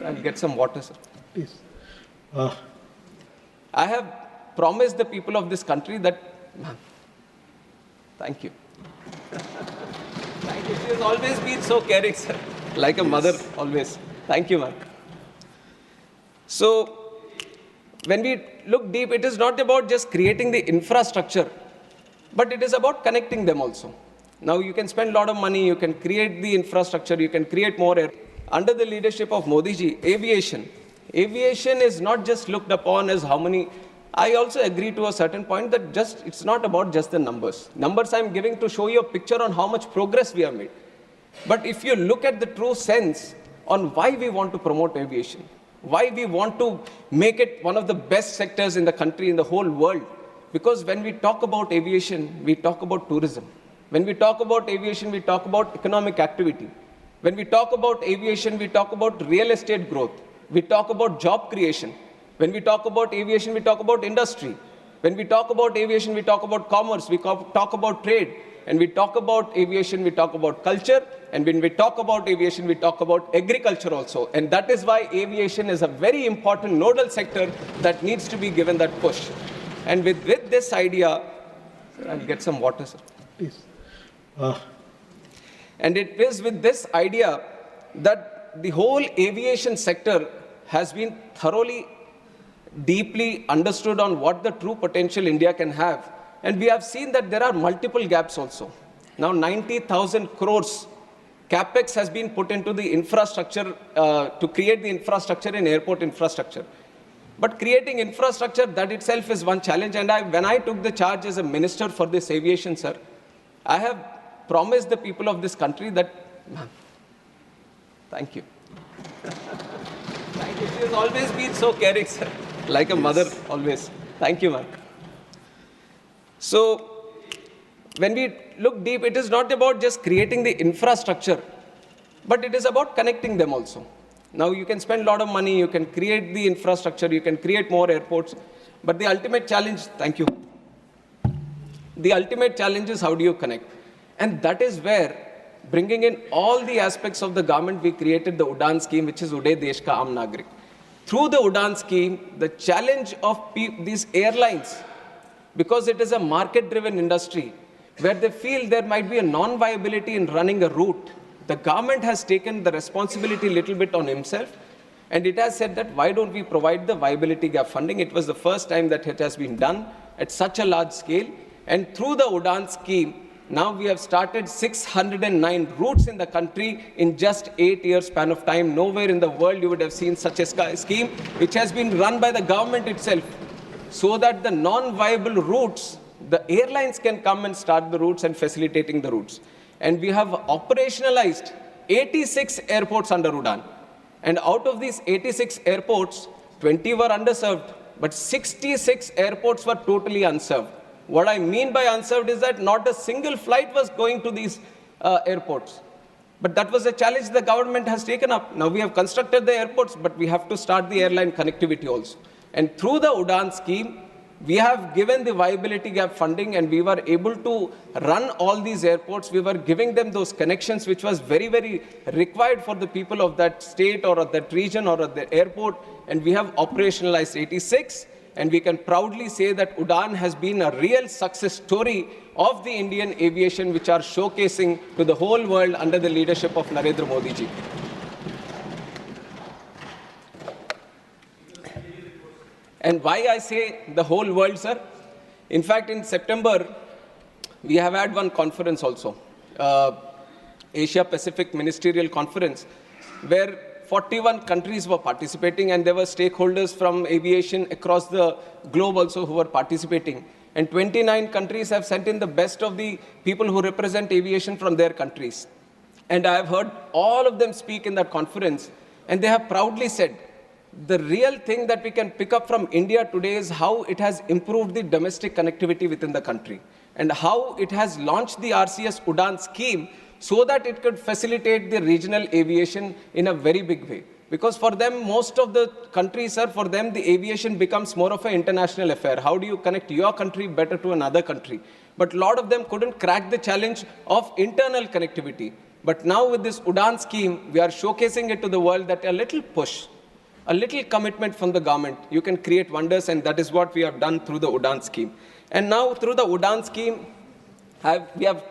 I'll get some water, sir. Please. I have promised the people of this country that, ma'am, thank you. Thank you. She has always been so caring, sir. Like a mother, always. Thank you, ma'am. So, when we look deep, it is not about just creating the infrastructure, but it is about connecting them also. Now, you can spend a lot of money, you can create the infrastructure, you can create more air. Under the leadership of Modi ji, aviation is not just looked upon as how many. I also agree to a certain point that it's not about just the numbers. Numbers I'm giving to show you a picture on how much progress we have made. But if you look at the true sense on why we want to promote aviation, why we want to make it one of the best sectors in the country, in the whole world, because when we talk about aviation, we talk about tourism. When we talk about aviation, we talk about economic activity. When we talk about aviation, we talk about real estate growth. We talk about job creation. When we talk about aviation, we talk about industry. When we talk about aviation, we talk about commerce. We talk about trade. And we talk about aviation, we talk about culture. And when we talk about aviation, we talk about agriculture also. And that is why aviation is a very important nodal sector that needs to be given that push. And with this idea, sir, I'll get some water, sir. Please. And it is with this idea that the whole aviation sector has been thoroughly, deeply understood on what the true potential India can have. And we have seen that there are multiple gaps also. Now 90,000 crores capex has been put into the infrastructure to create the infrastructure in airport infrastructure. But creating infrastructure, that itself is one challenge. And when I took the charge as a minister for this aviation, sir, I have promised the people of this country that, ma'am, thank you. Thank you. She has always been so caring, sir. Like a mother, always. Thank you, ma'am. So, when we look deep, it is not about just creating the infrastructure, but it is about connecting them also. Now, you can spend a lot of money, you can create the infrastructure, you can create more airports, but the ultimate challenge, thank you. The ultimate challenge is how do you connect? And that is where, bringing in all the aspects of the government, we created the Udan scheme, which is Uday Desh Ka Aam Nagrik. Through the Udan scheme, the challenge of these airlines, because it is a market-driven industry, where they feel there might be a non-viability in running a route, the government has taken the responsibility a little bit on himself, and it has said that why don't we provide the viability gap funding? It was the first time that it has been done at such a large scale. And through the Udan scheme, now we have started 609 routes in the country in just 8 years span of time. Nowhere in the world you would have seen such a scheme, which has been run by the government itself, so that the non-viable routes, the airlines can come and start the routes and facilitating the routes. And we have operationalized 86 airports under Udan. And out of these 86 airports, 20 were underserved, but 66 airports were totally unserved. What I mean by unserved is that not a single flight was going to these airports. But that was a challenge the government has taken up. Now we have constructed the airports, but we have to start the airline connectivity also. And through the Udan scheme, we have given the viability gap funding, and we were able to run all these airports. We were giving them those connections, which was very, very required for the people of that state or of that region or of the airport. And we have operationalized 86. And we can proudly say that Udan has been a real success story of the Indian aviation, which are showcasing to the whole world under the leadership of Narendra Modi ji. And why I say the whole world, sir? In fact, in September, we have had one conference also, Asia Pacific Ministerial Conference, where 41 countries were participating, and there were stakeholders from aviation across the globe also who were participating. And 29 countries have sent in the best of the people who represent aviation from their countries. And I have heard all of them speak in that conference, and they have proudly said, the real thing that we can pick up from India today is how it has improved the domestic connectivity within the country, and how it has launched the RCS Udan scheme so that it could facilitate the regional aviation in a very big way. Because for them, most of the countries, sir, for them, the aviation becomes more of an international affair. How do you connect your country better to another country? But a lot of them couldn't crack the challenge of internal connectivity. But now with this Udan scheme, we are showcasing it to the world that a little push, a little commitment from the government, you can create wonders, and that is what we have done through the Udan scheme. And now through the Udan scheme, we have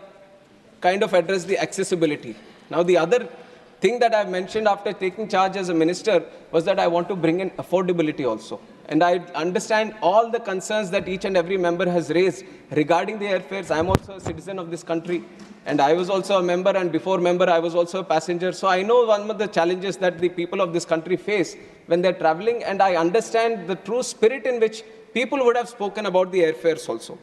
kind of addressed the accessibility. Now the other thing that I mentioned after taking charge as a minister was that I want to bring in affordability also. And I understand all the concerns that each and every member has raised regarding the airfares. I am also a citizen of this country, and I was also a member, and before member, I was also a passenger. So I know one of the challenges that the people of this country face when they're traveling, and I understand the true spirit in which people would have spoken about the airfares also.